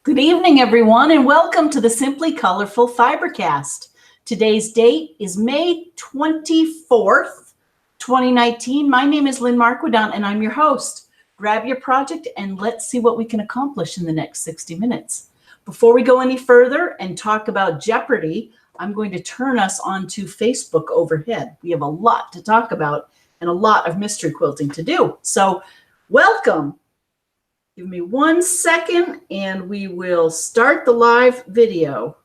Good evening, everyone, and welcome to the Simply Colorful FiberCast. Today's date is May 24th, 2019. My name is Lynn Marquidon, and I'm your host. Grab your project and let's see what we can accomplish in the next 60 minutes. Before we go any further and talk about Jeopardy, I'm going to turn us onto Facebook overhead. We have a lot to talk about and a lot of mystery quilting to do. So welcome. Give me 1 second and we will start the live video.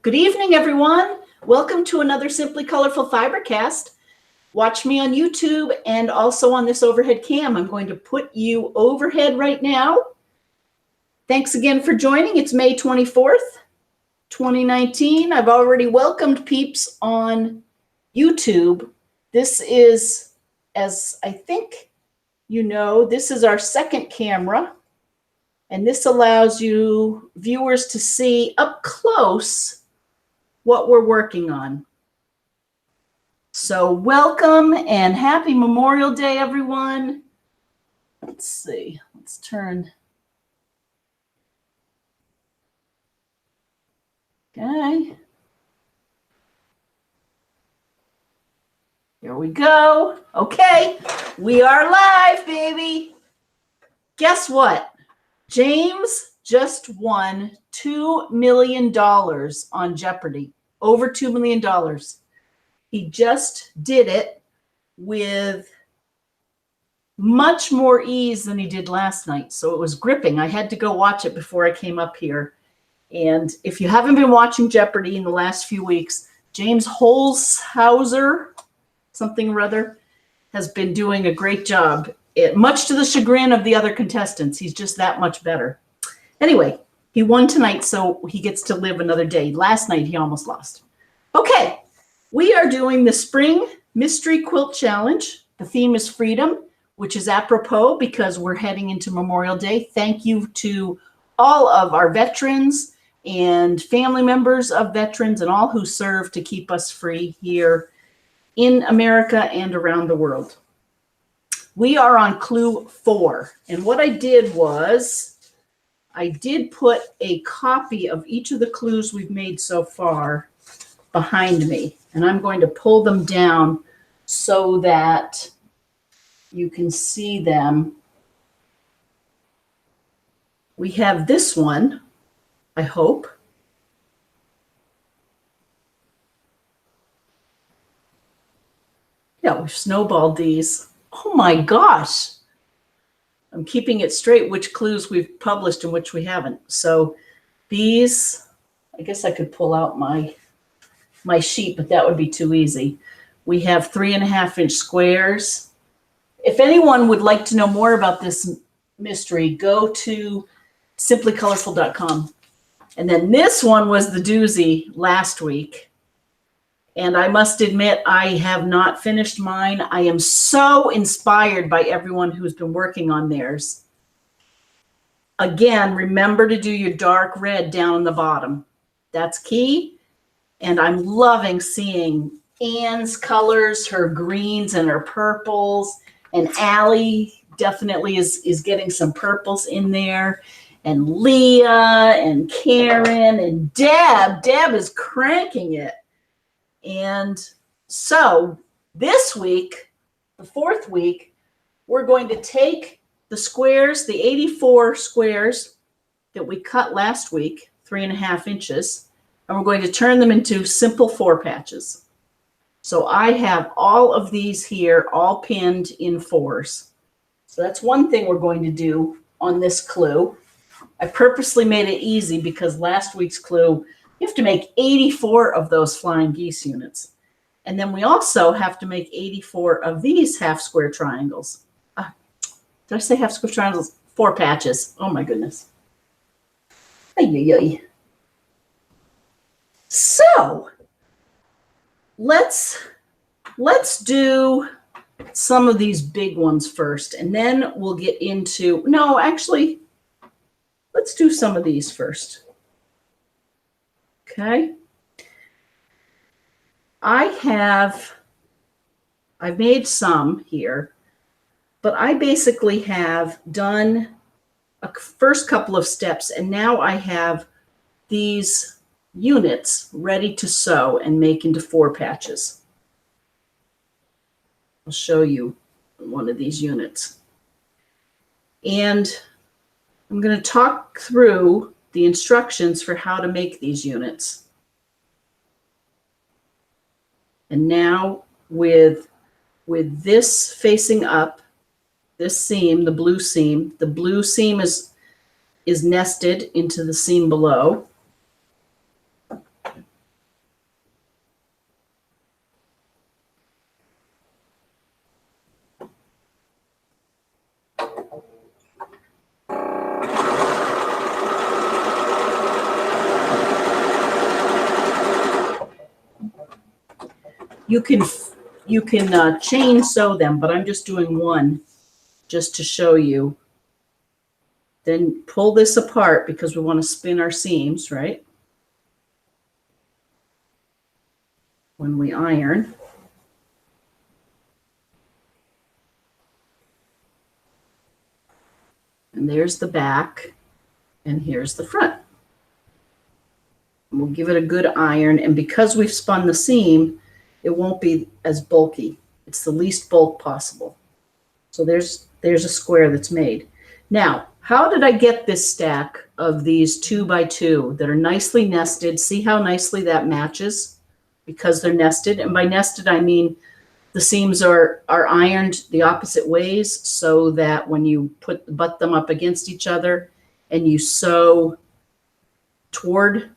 Good evening, everyone. Welcome to another Simply Colorful FiberCast. Watch me on YouTube and also on this overhead cam. I'm going to put you overhead right now. Thanks again for joining. It's May 24th, 2019. I've already welcomed peeps on YouTube. This is, as I think you know, this is our second camera, and this allows you viewers to see up close what we're working on. So welcome and happy Memorial Day, everyone. Let's see, let's turn. Okay. Here we go. Okay, we are live, baby. Guess what? James just won $2 million on Jeopardy. Over $2 million. He just did it with much more ease than he did last night. So it was gripping. I had to go watch it before I came up here. And if you haven't been watching Jeopardy in the last few weeks, James Holzhauser, something or other, has been doing a great job. Much to the chagrin of the other contestants. He's just that much better. Anyway, he won tonight, so he gets to live another day. Last night, he almost lost. Okay, we are doing the Spring Mystery Quilt Challenge. The theme is freedom, which is apropos because we're heading into Memorial Day. Thank you to all of our veterans and family members of veterans and all who serve to keep us free here in America and around the world. We are on clue 4. And what I did was I did put a copy of each of the clues we've made so far behind me. And I'm going to pull them down so that you can see them. We have this one, I hope. Yeah, we've snowballed these. Oh my gosh. I'm keeping it straight which clues we've published and which we haven't. So these, I guess I could pull out my sheet, but that would be too easy. We have 3.5-inch squares. If anyone would like to know more about this mystery, go to simplycolorful.com. And then this one was the doozy last week. And I must admit, I have not finished mine. I am so inspired by everyone who's been working on theirs. Again, remember to do your dark red down on the bottom. That's key. And I'm loving seeing Anne's colors, her greens and her purples. And Allie definitely is getting some purples in there. And Leah and Karen and Deb. Deb is cranking it. And so this week, the 4th week, we're going to take the squares, the 84 squares that we cut last week, 3.5 inches, and we're going to turn them into simple 4 patches. So I have all of these here, all pinned in 4s. So that's one thing we're going to do on this clue. I purposely made it easy because last week's clue, you have to make 84 of those flying geese units. And then we also have to make 84 of these half square triangles. Did I say half square triangles? 4 patches. Oh my goodness. Ay. So let's do some of these big ones first, and then we'll get into, no, actually, let's do some of these first. Okay. I I've made some here, but I basically have done a first couple of steps, and now I have these units ready to sew and make into 4 patches. I'll show you one of these units. And I'm going to talk through the instructions for how to make these units. And now with this facing up, this seam, the blue seam is nested into the seam below. You can chain sew them, but I'm just doing one just to show you. Then pull this apart because we want to spin our seams, right? When we iron. And there's the back, and here's the front. And we'll give it a good iron, and because we've spun the seam, it won't be as bulky. It's the least bulk possible. So there's a square that's made. Now, how did I get this stack of these 2x2 that are nicely nested? See how nicely that matches? Because they're nested. And by nested, I mean the seams are ironed the opposite ways so that when you butt them up against each other and you sew toward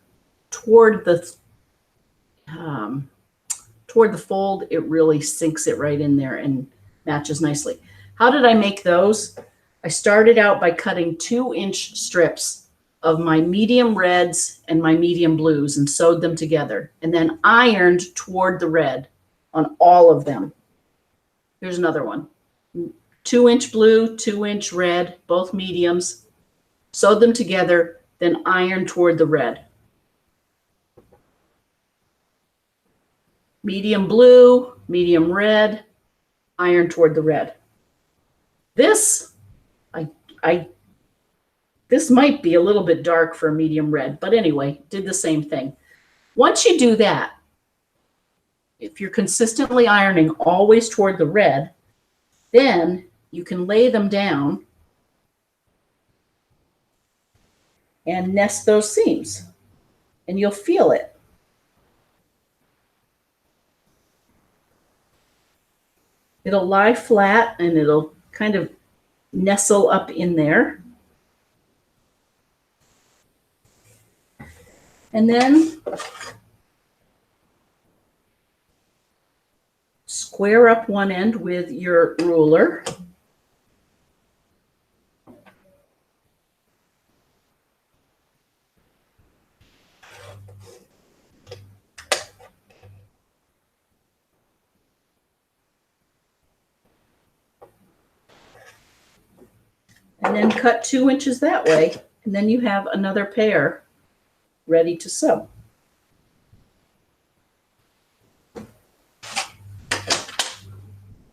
the fold, it really sinks it right in there and matches nicely. How did I make those? I started out by cutting 2-inch strips of my medium reds and my medium blues and sewed them together, and then ironed toward the red on all of them. Here's another one. 2-inch blue, 2-inch red, both mediums. Sewed them together, then ironed toward the red. Medium blue, medium red, iron toward the red. This, this might be a little bit dark for a medium red, but anyway, did the same thing. Once you do that, if you're consistently ironing always toward the red, then you can lay them down and nest those seams, and you'll feel it. It'll lie flat and it'll kind of nestle up in there. And then square up one end with your ruler. And then cut 2 inches that way, and then you have another pair ready to sew.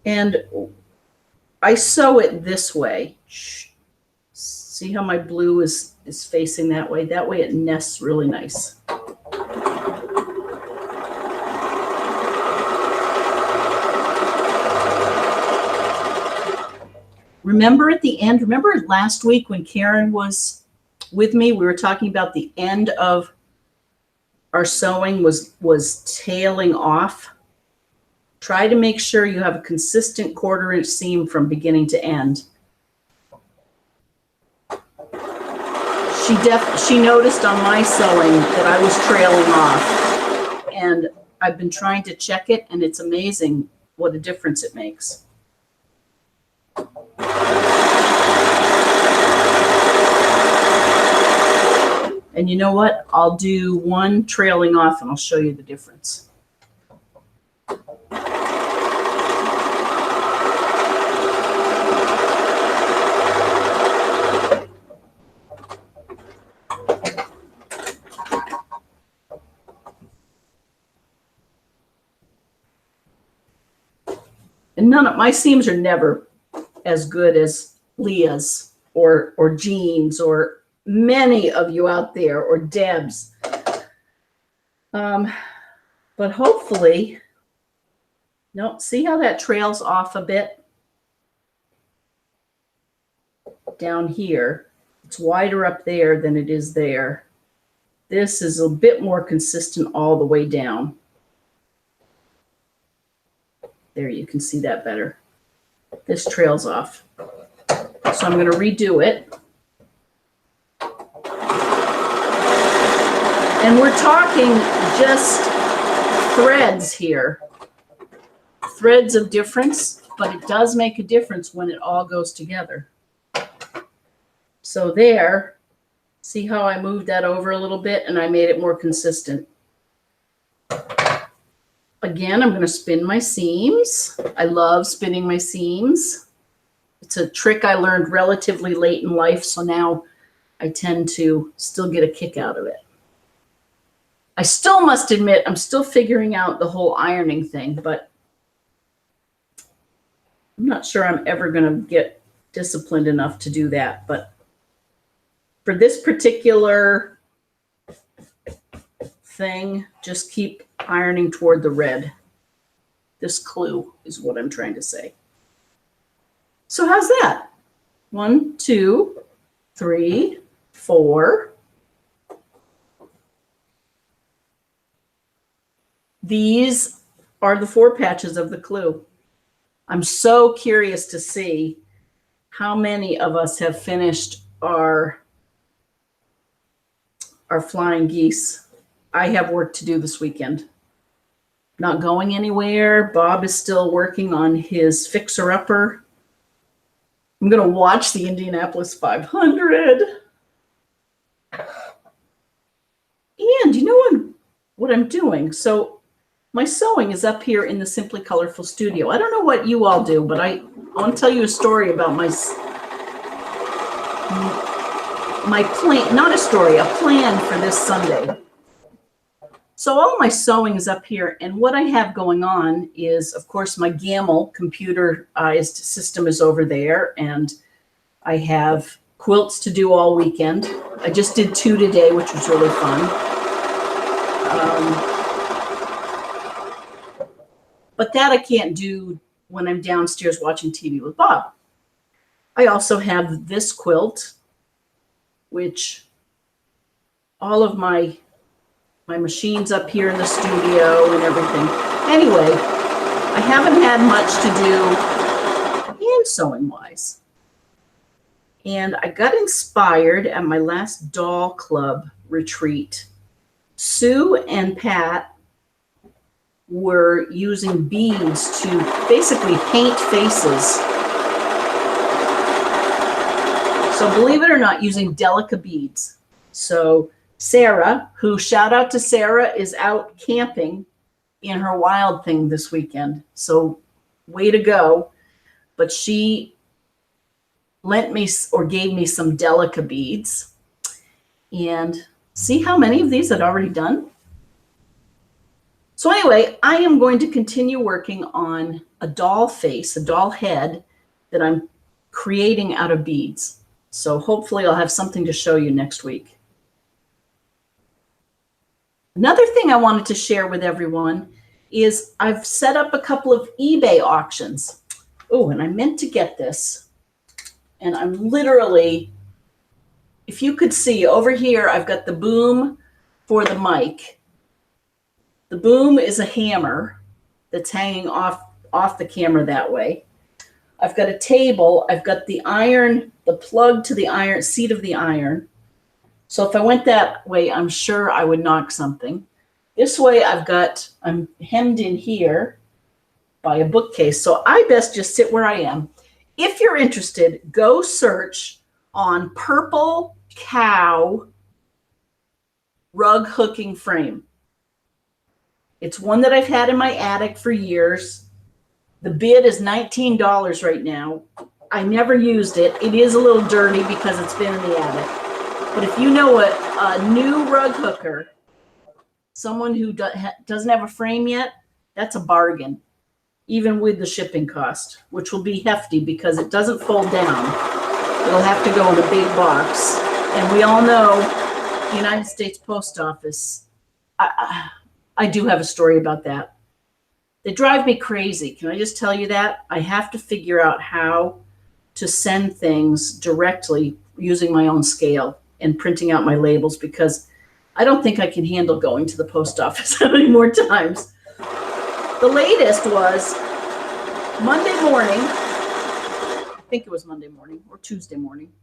And I sew it this way. See how my blue is facing that way? That way it nests really nice. Remember at the end, remember last week when Karen was with me, we were talking about the end of our sewing was tailing off. Try to make sure you have a consistent 1/4-inch seam from beginning to end. She noticed on my sewing that I was trailing off, and I've been trying to check it, and it's amazing what a difference it makes. And you know what? I'll do one trailing off and I'll show you the difference. And none of my seams are never as good as Leah's or Jean's or many of you out there or Deb's. But hopefully, no, see how that trails off a bit down here. It's wider up there than it is there. This is a bit more consistent all the way down. There, you can see that better. This trails off. So I'm going to redo it. And we're talking just threads here. Threads of difference, but it does make a difference when it all goes together. So there, see how I moved that over a little bit and I made it more consistent. Again, I'm going to spin my seams. I love spinning my seams. It's a trick I learned relatively late in life, so now I tend to still get a kick out of it. I still must admit, I'm still figuring out the whole ironing thing, but I'm not sure I'm ever going to get disciplined enough to do that. But for this particular thing, just keep ironing toward the red. This clue is what I'm trying to say. So how's that? 1, 2, 3, 4. These are the 4 patches of the clue. I'm so curious to see how many of us have finished our flying geese. I have work to do this weekend. Not going anywhere. Bob is still working on his fixer-upper. I'm going to watch the Indianapolis 500. And you know what I'm doing? So my sewing is up here in the Simply Colorful studio. I don't know what you all do, but I want to tell you a story about my plan, not a story, a plan for this Sunday. So all my sewing is up here, and what I have going on is, of course, my Gamel computerized system is over there, and I have quilts to do all weekend. I just did 2 today, which was really fun. But that I can't do when I'm downstairs watching TV with Bob. I also have this quilt, which all of my machine's up here in the studio and everything. Anyway, I haven't had much to do hand sewing wise. And I got inspired at my last doll club retreat. Sue and Pat were using beads to basically paint faces. So believe it or not, using Delica beads. So Sarah, who, shout out to Sarah, is out camping in her Wild Thing this weekend. So way to go. But she lent me or gave me some Delica beads. And see how many of these I'd already done? So anyway, I am going to continue working on a doll face, a doll head that I'm creating out of beads. So hopefully I'll have something to show you next week. Another thing I wanted to share with everyone is I've set up a couple of eBay auctions. Oh, and I meant to get this. And I'm literally, if you could see over here, I've got the boom for the mic. The boom is a hammer that's hanging off the camera that way. I've got a table. I've got the iron, the plug to the iron, seat of the iron. So if I went that way, I'm sure I would knock something. This way I'm hemmed in here by a bookcase. So I best just sit where I am. If you're interested, go search on Purple Cow rug hooking frame. It's one that I've had in my attic for years. The bid is $19 right now. I never used it. It is a little dirty because it's been in the attic. But if you know a new rug hooker, someone who doesn't have a frame yet, that's a bargain. even with the shipping cost, which will be hefty because it doesn't fold down. It'll have to go in a big box. And we all know the United States Post Office, I do have a story about that. They drive me crazy. Can I just tell you that? I have to figure out how to send things directly using my own scale and printing out my labels, because I don't think I can handle going to the post office how many more times. The latest was Monday morning. I think it was Monday morning or Tuesday morning.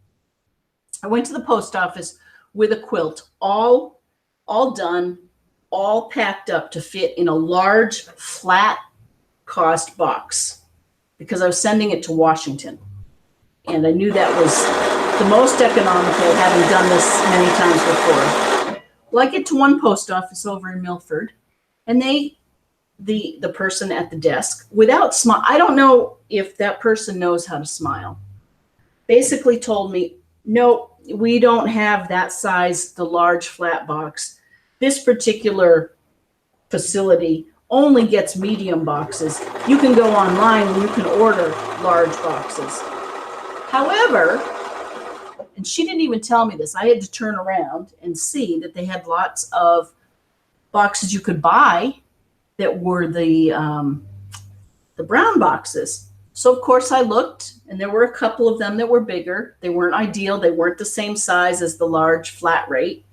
I went to the post office with a quilt, all done, all packed up to fit in a large flat cost box, because I was sending it to Washington. And I knew that was the most economical, having done this many times before. Well, I get to one post office over in Milford, and the person at the desk, without smile, I don't know if that person knows how to smile, basically told me, no, we don't have that size, the large flat box. This particular facility only gets medium boxes. You can go online and you can order large boxes. However, and she didn't even tell me this, I had to turn around and see that they had lots of boxes you could buy that were the brown boxes. So of course I looked, and there were a couple of them that were bigger. They weren't ideal. They weren't the same size as the large flat rate.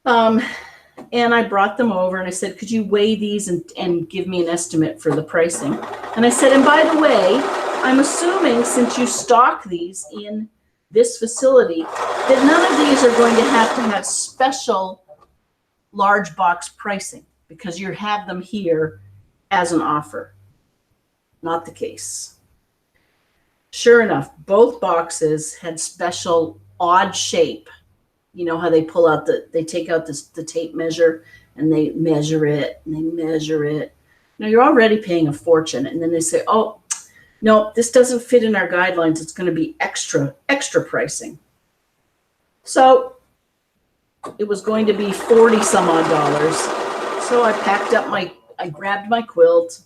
And I brought them over and I said, could you weigh these and give me an estimate for the pricing? And I said, and by the way, I'm assuming since you stock these in this facility, that none of these are going to have special large box pricing, because you have them here as an offer. Not the case. Sure enough, both boxes had special odd shape. You know how they pull out they take out the tape measure and they measure it and they measure it. Now you're already paying a fortune, and then they say, oh, no, this doesn't fit in our guidelines. It's going to be extra pricing. So it was going to be 40 some odd dollars. So I I grabbed my quilt,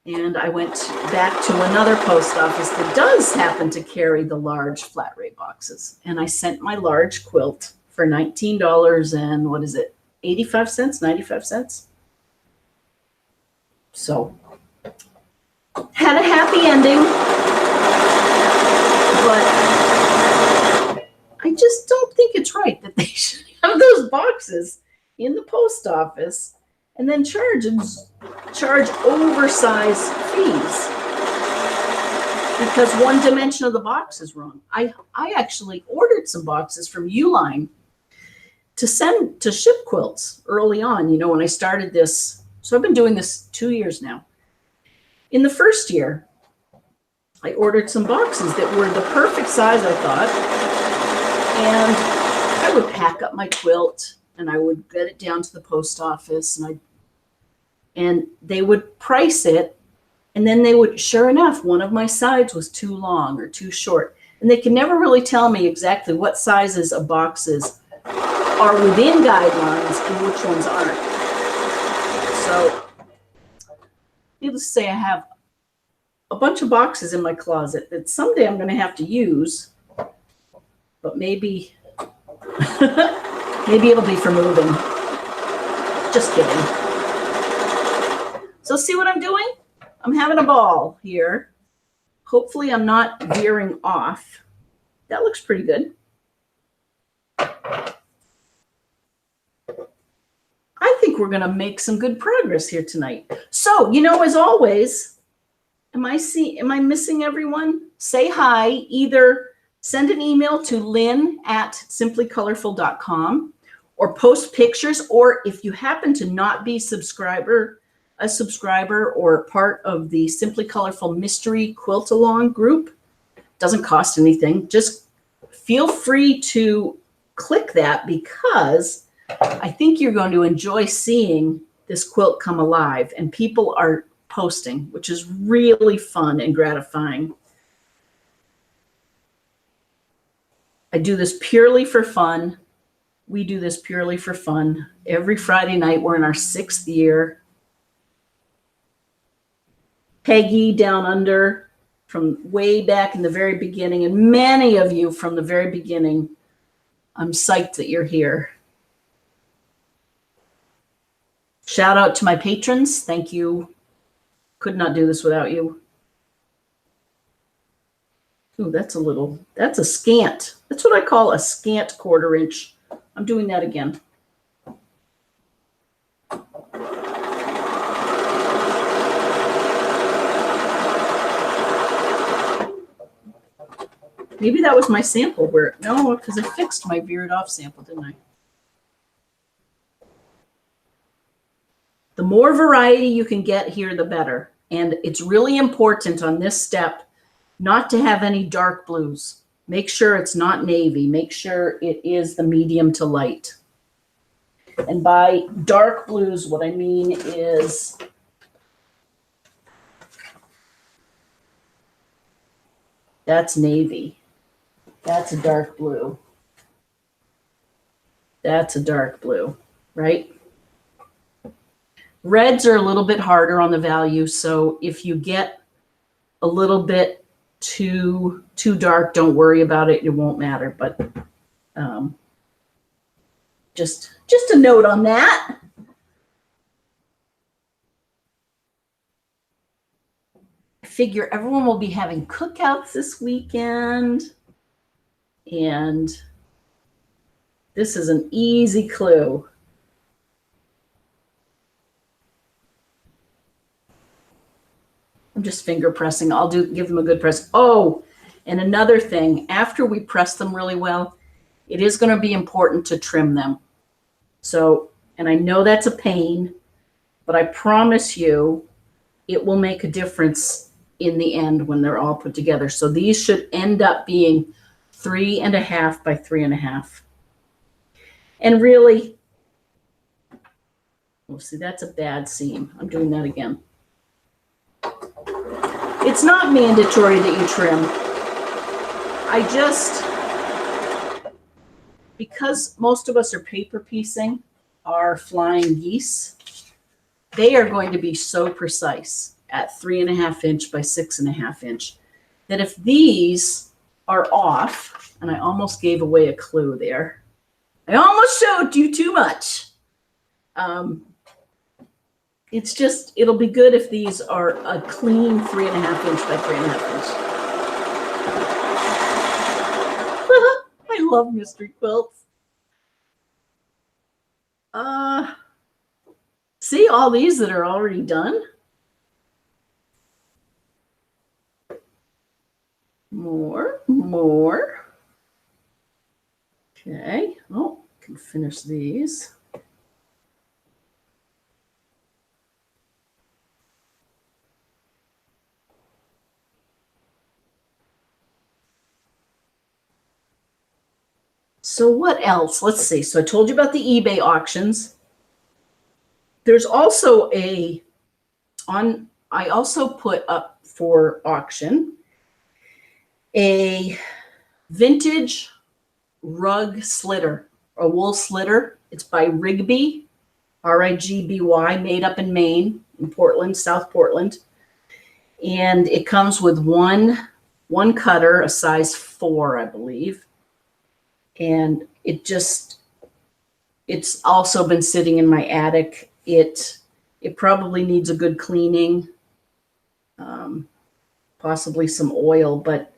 and I went back to another post office that does happen to carry the large flat rate boxes. And I sent my large quilt for $19 and what is it? 85 cents, 95 cents. So had a happy ending, but I just don't think it's right that they should have those boxes in the post office and then charge oversized fees because one dimension of the box is wrong. I actually ordered some boxes from Uline to ship quilts early on, when I started this. So I've been doing this 2 years now. In the first year, I ordered some boxes that were the perfect size, I thought, and I would pack up my quilt and I would get it down to the post office, and they would price it, and then they would, sure enough, one of my sides was too long or too short, and they can never really tell me exactly what sizes of boxes are within guidelines and which ones aren't. So needless to say, I have a bunch of boxes in my closet that someday I'm going to have to use, but maybe it'll be for moving. Just kidding. So see what I'm doing? I'm having a ball here. Hopefully I'm not veering off. That looks pretty good. I think we're going to make some good progress here tonight. So, as always, am I missing everyone? Say hi. Either send an email to lynn@simplycolorful.com or post pictures, or if you happen to not be a subscriber or part of the Simply Colorful Mystery Quilt Along group, doesn't cost anything. Just feel free to click that, because I think you're going to enjoy seeing this quilt come alive, and people are posting, which is really fun and gratifying. I do this purely for fun. We do this purely for fun. Every Friday night, we're in our 6th year. Peggy down under from way back in the very beginning, and many of you from the very beginning. I'm psyched that you're here. Shout out to my patrons. Thank you. Could not do this without you. Ooh, that's a scant. That's what I call a scant 1/4 inch. I'm doing that again. Maybe that was my sample no, because I fixed my veered off sample, didn't I? The more variety you can get here, the better. And it's really important on this step not to have any dark blues. Make sure it's not navy. Make sure it is the medium to light. And by dark blues, what I mean is that's navy. That's a dark blue. That's a dark blue, right? Reds are a little bit harder on the value, so if you get a little bit too dark, don't worry about it. It won't matter, but just a note on that. I figure everyone will be having cookouts this weekend, and this is an easy clue. I'm just finger pressing. I'll give them a good press. Oh, and another thing, after we press them really well, it is going to be important to trim them. So, and I know that's a pain, but I promise you it will make a difference in the end when they're all put together. So these should end up being 3.5 by 3.5. And really, oh, see, that's a bad seam. I'm doing that again. It's not mandatory that you trim. Because most of us are paper piecing our flying geese, they are going to be so precise at 3.5 inch by 6.5 inch that if these are off, and I almost gave away a clue there. I almost showed you too much. It's just, it'll be good if these are a clean 3.5 inch by 3.5 inch. I love mystery quilts. See all these that are already done? More. Okay, oh, can finish these. So what else? Let's see. So I told you about the eBay auctions. There's also I also put up for auction a vintage rug slitter, a wool slitter. It's by Rigby, R-I-G-B-Y, made up in Maine, in Portland, South Portland. And it comes with one cutter, a size 4, I believe. And it's also been sitting in my attic. It probably needs a good cleaning, possibly some oil, but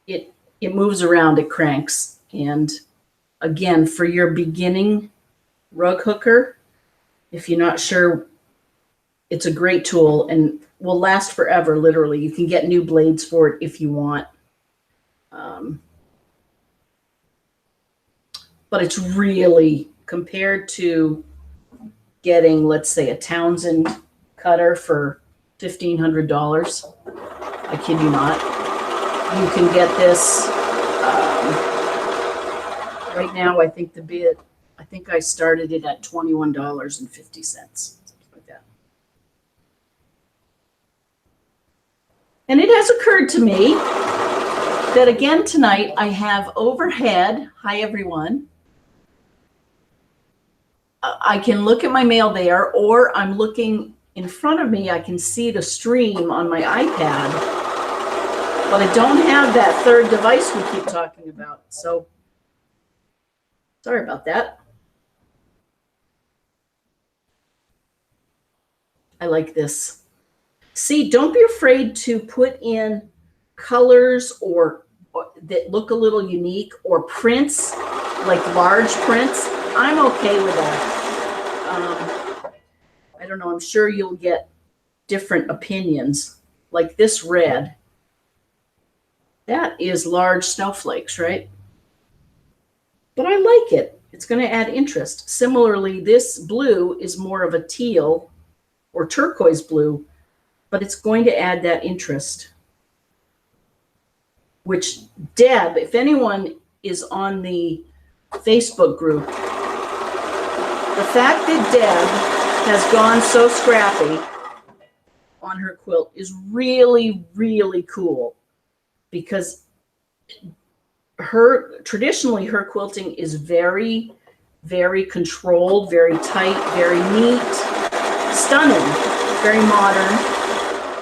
it moves around, it cranks. And again, for your beginning rug hooker, if you're not sure, it's a great tool and will last forever, literally. You can get new blades for it if you want. But it's really, compared to getting, let's say, a Townsend cutter for $1,500, I kid you not, you can get this. Right now, I think I started it at $21.50, something like that. And it has occurred to me that again tonight I have overhead. Hi, everyone. I can look at my mail there, or I'm looking in front of me, I can see the stream on my iPad, but I don't have that third device we keep talking about. So sorry about that. I like this. See, don't be afraid to put in colors or that look a little unique, or prints, like large prints. I'm okay with that. I don't know. I'm sure you'll get different opinions. Like this red, that is large snowflakes, right? But I like it. It's going to add interest. Similarly, this blue is more of a teal or turquoise blue, but it's going to add that interest. Which Deb, if anyone is on the Facebook group, the fact that Deb has gone so scrappy on her quilt is really, really cool, because traditionally her quilting is very, very controlled, very tight, very neat, stunning, very modern.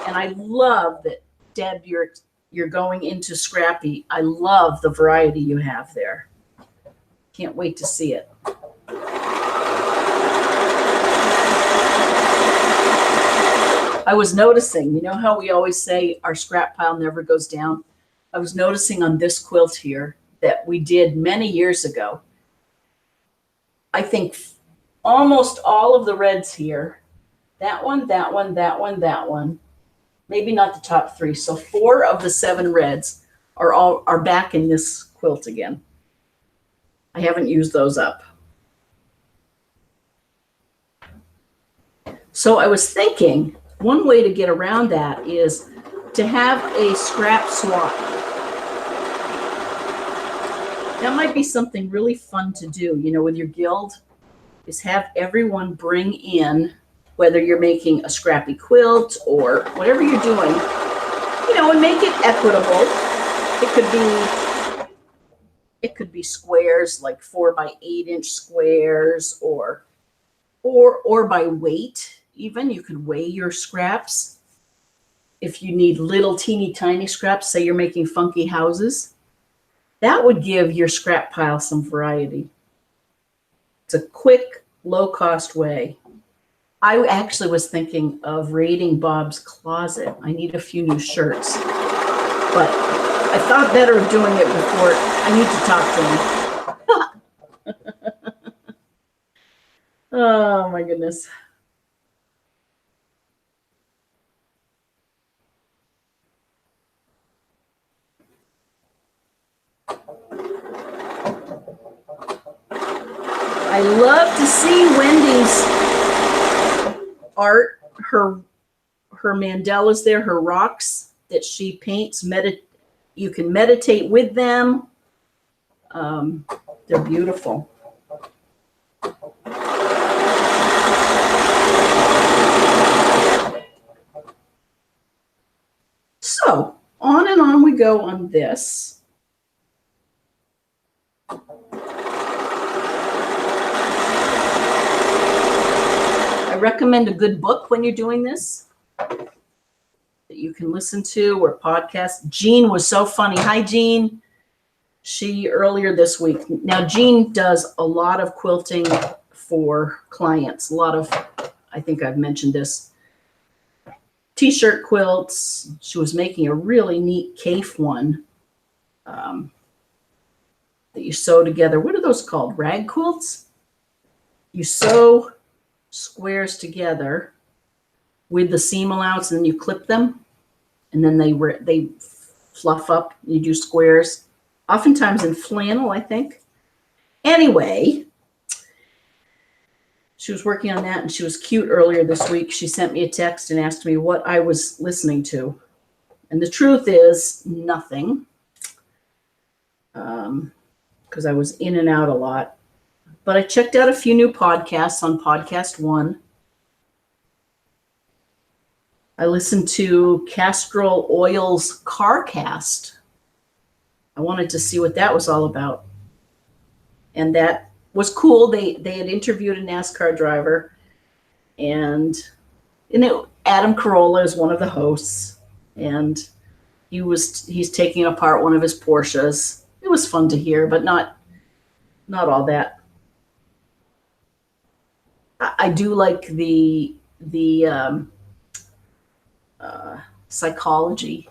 And I love that, Deb, you're going into scrappy. I love the variety you have there. Can't wait to see it. I was noticing, you know how we always say our scrap pile never goes down? I was noticing on this quilt here that we did many years ago. I think almost all of the reds here, that one, that one, that one, that one, maybe not the top three. So 4 of the 7 reds are back in this quilt again. I haven't used those up. So I was thinking one way to get around that is to have a scrap swap. That might be something really fun to do, you know, with your guild, is have everyone bring in, whether you're making a scrappy quilt or whatever you're doing, you know, and make it equitable. It could be squares, like 4 by 8 inch squares, or by weight. Even you could weigh your scraps. If you need little teeny tiny scraps, say you're making funky houses, that would give your scrap pile some variety. It's a quick, low cost way. I actually was thinking of raiding Bob's closet. I need a few new shirts, but I thought better of doing it before. I need to talk to him. Oh my goodness. I love to see Wendy's art, her mandalas there, her rocks that she paints. You can meditate with them. They're beautiful. So on and on we go on this. I recommend a good book when you're doing this that you can listen to, or podcast. Jean was so funny. Hi, Jean. She earlier this week. Now, Jean does a lot of quilting for clients. A lot of, I think I've mentioned this, t-shirt quilts. She was making a really neat cafe one that you sew together. What are those called? Rag quilts? You sew squares together with the seam allowance, and then you clip them, and then they fluff up. You do squares, oftentimes in flannel, I think. Anyway, she was working on that, and she was cute earlier this week. She sent me a text and asked me what I was listening to. And the truth is nothing, because I was in and out a lot. But I checked out a few new podcasts on Podcast One. I listened to Castrol Oil's CarCast. I wanted to see what that was all about. And that was cool. They had interviewed a NASCAR driver, and Adam Carolla is one of the hosts, and he's taking apart one of his Porsches. It was fun to hear, but not all that. I do like the psychology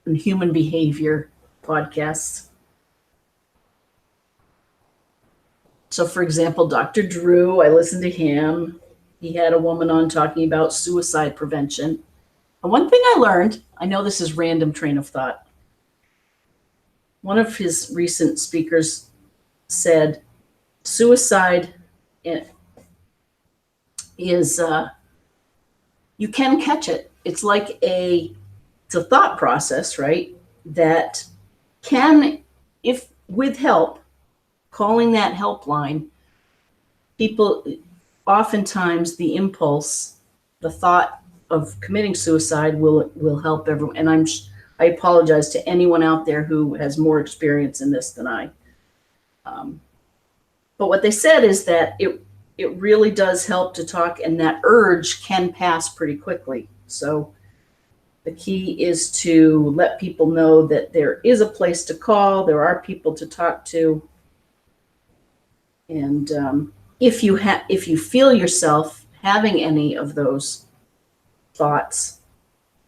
and human behavior podcasts. So, for example, Dr. Drew, I listened to him. He had a woman on talking about suicide prevention. And one thing I learned, I know this is random train of thought. One of his recent speakers said suicide is you can catch it. It's like it's a thought process, right? That can, if with help, calling that helpline, people, oftentimes the impulse, the thought of committing suicide will help everyone. And I apologize to anyone out there who has more experience in this than I. But what they said is that it really does help to talk, and that urge can pass pretty quickly. So the key is to let people know that there is a place to call, there are people to talk to. And if you feel yourself having any of those thoughts,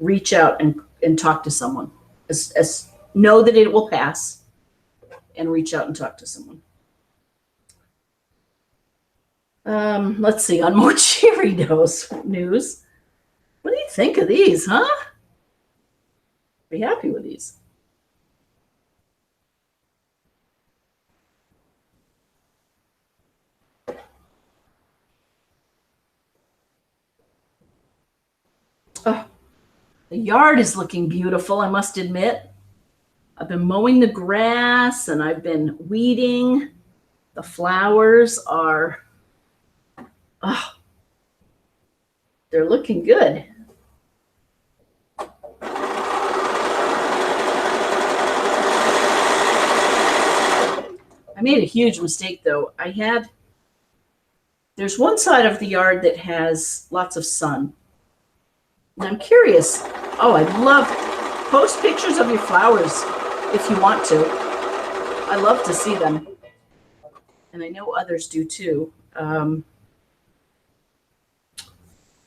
reach out and talk to someone. As know that it will pass, and reach out and talk to someone. Let's see, on more Cheerios news. What do you think of these, huh? Be happy with these. Oh, the yard is looking beautiful, I must admit. I've been mowing the grass and I've been weeding. The flowers are, they're looking good. I made a huge mistake though. There's one side of the yard that has lots of sun. And I'm curious. Oh, I'd love, post pictures of your flowers if you want to. I love to see them. And I know others do too. But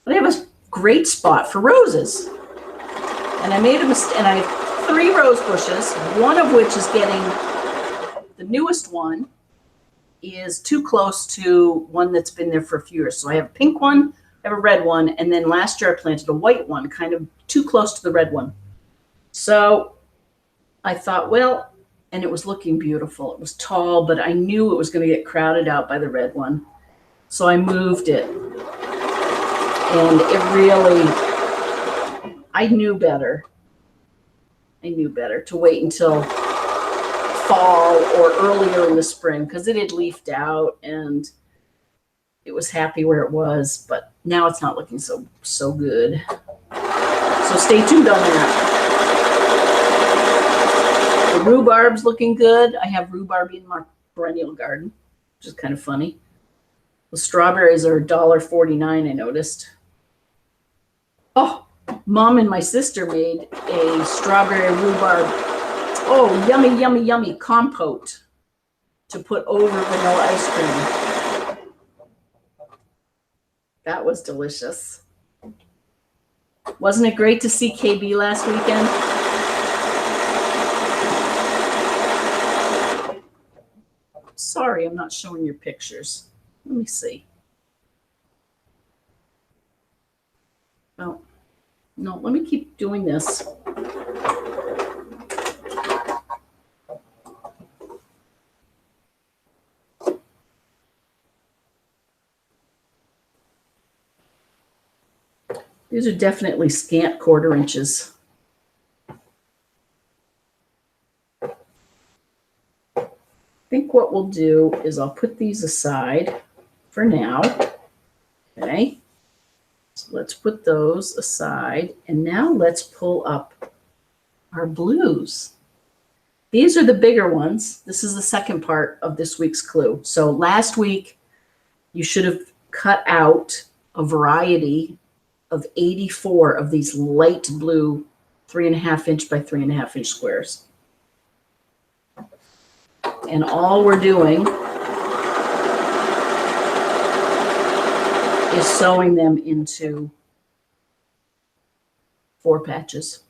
I have a great spot for roses. And I made a mistake, and I have 3 rose bushes, one of which is getting, the newest one is too close to one that's been there for a few years. So I have a pink one, I have a red one, and then last year I planted a white one, kind of too close to the red one. So I thought, well, and it was looking beautiful. It was tall, but I knew it was going to get crowded out by the red one. So I moved it. And it really, I knew better to wait until fall or earlier in the spring, because it had leafed out and it was happy where it was, but now it's not looking so good. So stay tuned on that. The rhubarb's looking good. I have rhubarb in my perennial garden, which is kind of funny. The strawberries are $1.49, I noticed. Oh, Mom and my sister made a strawberry rhubarb, oh, yummy, yummy, yummy compote to put over vanilla ice cream. That was delicious. Wasn't it great to see KB last weekend? Sorry, I'm not showing your pictures. Let me see. Oh, no, let me keep doing this. These are definitely scant 1/4 inches. I think what we'll do is I'll put these aside for now. Okay. So let's put those aside. And now let's pull up our blues. These are the bigger ones. This is the second part of this week's clue. So last week, you should have cut out a variety of 84 of these light blue 3.5 inch by 3.5 inch squares. And all we're doing is sewing them into 4 patches.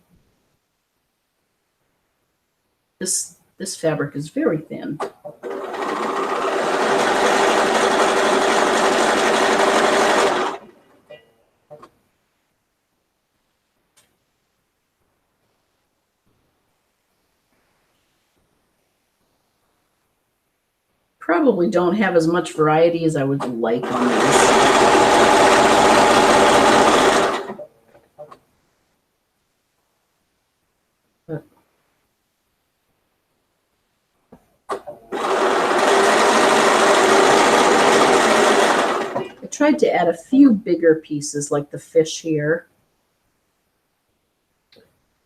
This fabric is very thin. Probably don't have as much variety as I would like on this. But I tried to add a few bigger pieces like the fish here.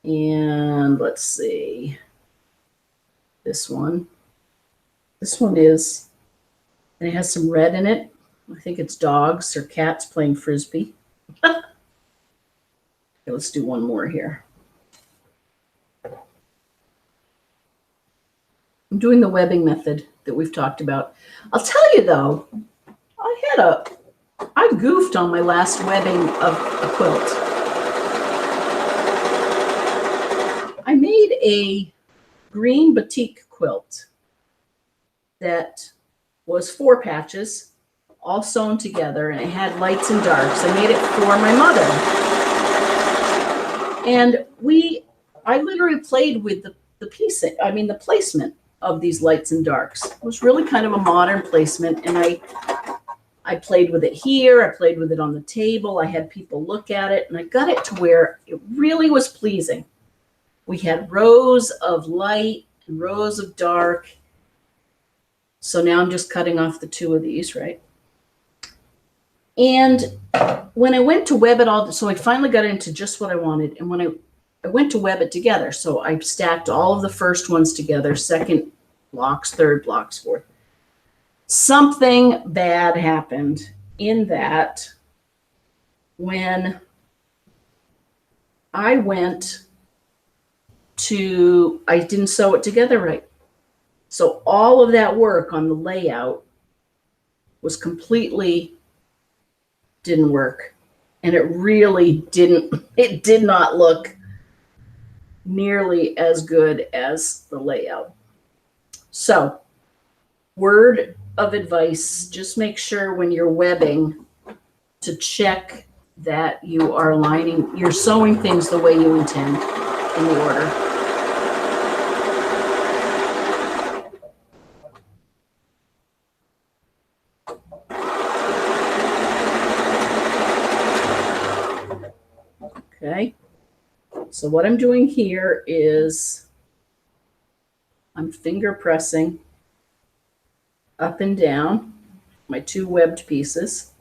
And let's see, this one. This one is, and it has some red in it. I think it's dogs or cats playing Frisbee. Okay, let's do one more here. I'm doing the webbing method that we've talked about. I'll tell you though, I goofed on my last webbing of a quilt. I made a green batik quilt that was 4 patches all sewn together, and it had lights and darks. I made it for my mother. And I literally played with the placement of these lights and darks. It was really kind of a modern placement, and I played with it here, I played with it on the table, I had people look at it, and I got it to where it really was pleasing. We had rows of light and rows of dark. So now I'm just cutting off the 2 of these, right? And when I went to web it all, so I finally got into just what I wanted. And when I went to web it together, so I stacked all of the first ones together, second blocks, third blocks, fourth. Something bad happened in that when I didn't sew it together right. So all of that work on the layout was didn't work. And it really it did not look nearly as good as the layout. So, word of advice, just make sure when you're webbing to check that you're sewing things the way you intend in the order. Okay, so what I'm doing here is I'm finger pressing up and down my 2 webbed pieces.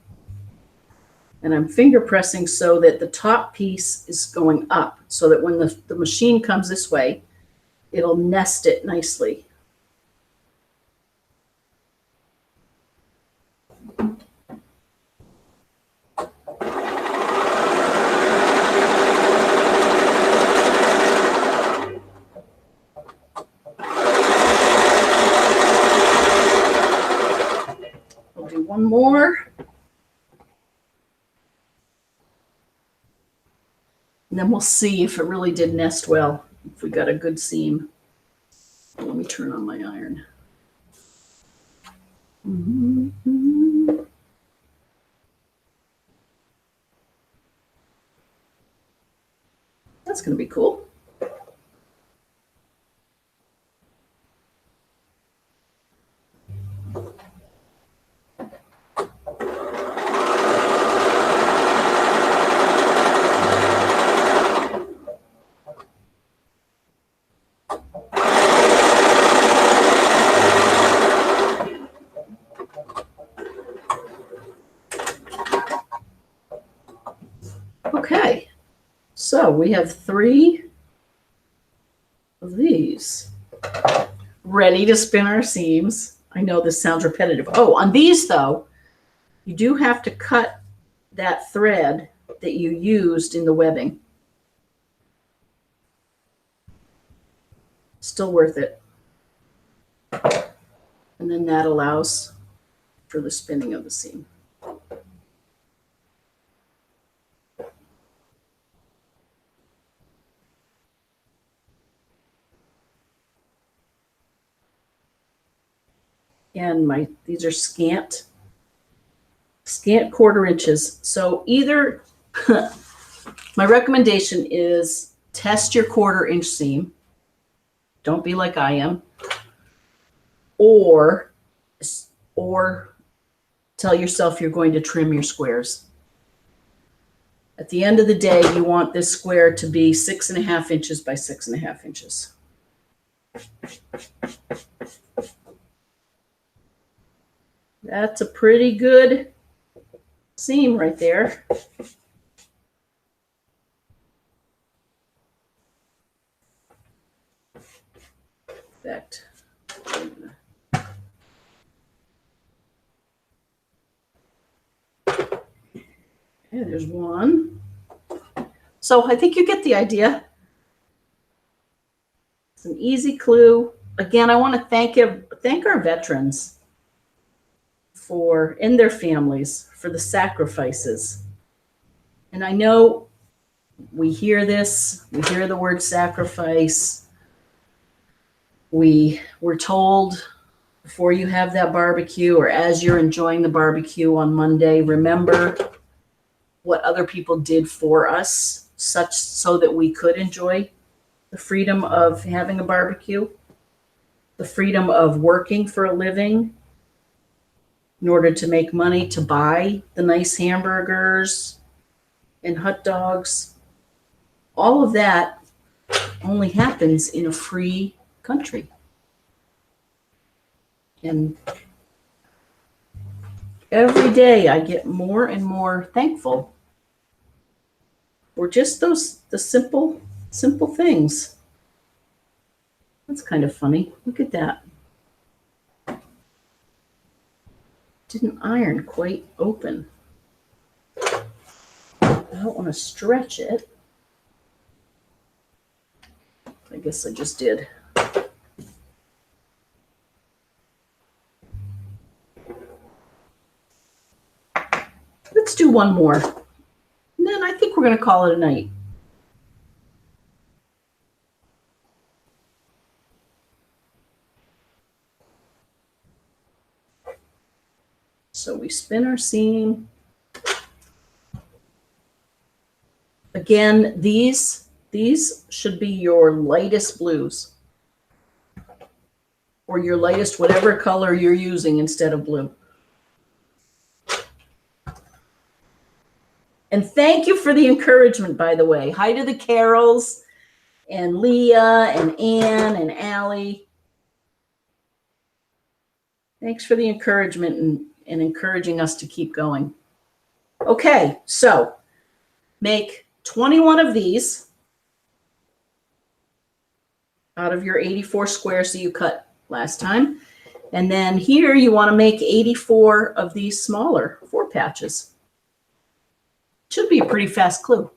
And I'm finger pressing so that the top piece is going up, so that when the machine comes this way, it'll nest it nicely. I'll do one more. And then we'll see if it really did nest well, if we got a good seam. Let me turn on my iron. That's going to be cool. Okay, so we have 3 of these ready to spin our seams. I know this sounds repetitive. Oh, on these though, you do have to cut that thread that you used in the webbing. Still worth it. And then that allows for the spinning of the seam. And these are scant 1/4 inches. So either my recommendation is test your 1/4 inch seam. Don't be like I am. Or tell yourself you're going to trim your squares. At the end of the day, you want this square to be 6.5 inches by 6.5 inches. That's a pretty good seam right there. Perfect. Okay, there's one. So I think you get the idea. It's an easy clue. Again, I want to thank our veterans and their families for the sacrifices. And I know we hear this, we hear the word sacrifice. We're told before you have that barbecue or as you're enjoying the barbecue on Monday, remember what other people did for us, so that we could enjoy the freedom of having a barbecue, the freedom of working for a living in order to make money to buy the nice hamburgers and hot dogs. All of that only happens in a free country. And every day I get more and more thankful for just the simple things. That's kind of funny. Look at that. Didn't iron quite open. I don't want to stretch it. I guess I just did. Let's do one more. And then I think we're going to call it a night. So we spin our seam. Again, these should be your lightest blues, or your lightest whatever color you're using instead of blue. And thank you for the encouragement, by the way. Hi to the Carols and Leah and Ann and Allie. Thanks for the encouragement and encouraging us to keep going. Okay, so make 21 of these out of your 84 squares that you cut last time. And then here you want to make 84 of these smaller 4 patches. Should be a pretty fast clue.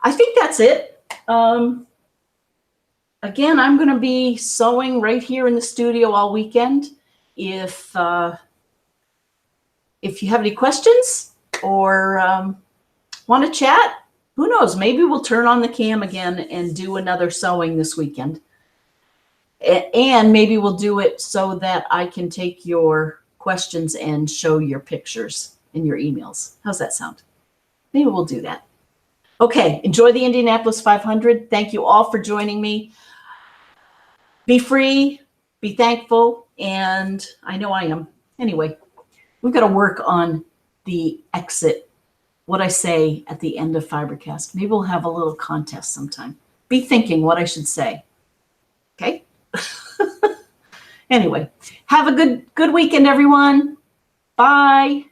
I think that's it. Again, I'm going to be sewing right here in the studio all weekend. If you have any questions or want to chat, who knows? Maybe we'll turn on the cam again and do another sewing this weekend. And maybe we'll do it so that I can take your questions and show your pictures in your emails. How's that sound? Maybe we'll do that. Okay, enjoy the Indianapolis 500. Thank you all for joining me. Be free, be thankful, and I know I am. Anyway, we've got to work on the exit, what I say at the end of FiberCast. Maybe we'll have a little contest sometime. Be thinking what I should say. Okay? Anyway, have a good weekend, everyone. Bye.